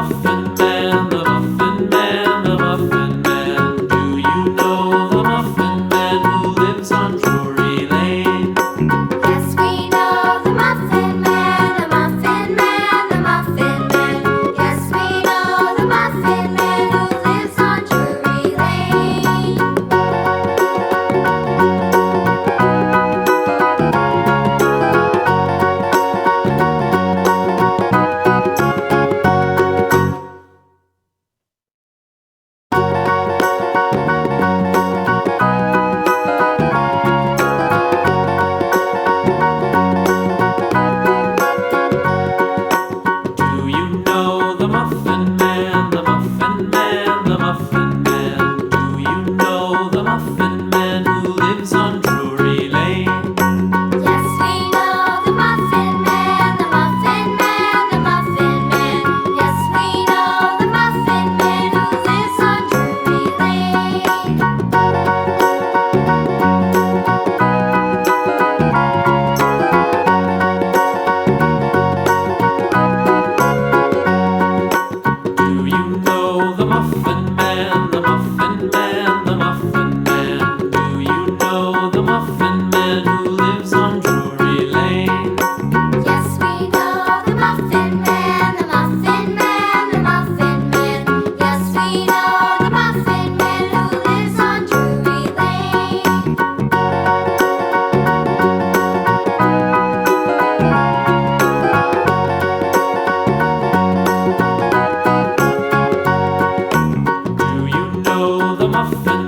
Muffin Man, the Muffin Man, the Muffin Man. Do you know the Muffin Man who lives on Drury Lane? Yes, we know the Muffin Man, the Muffin Man, the Muffin Man. Yes, we know the Muffin Man who lives on Drury Lane. Do you know the Muffin Man, the Muffin Man, the Muffin Man? Do you know the Muffin Man who lives on Drury Lane? Yes, we know the Muffin Man, the Muffin Man, the Muffin Man. Yes, we know the Muffin Man who lives on Drury Lane. Do you know the Muffin Man, the Muffin Man, the Muffin Man? Do you know the Muffin Man who lives on Drury Lane? Yes, we know the Muffin Man, the Muffin Man, the Muffin Man. Yes, we know the Muffin Man who lives on Drury Lane. Do you know the Muffin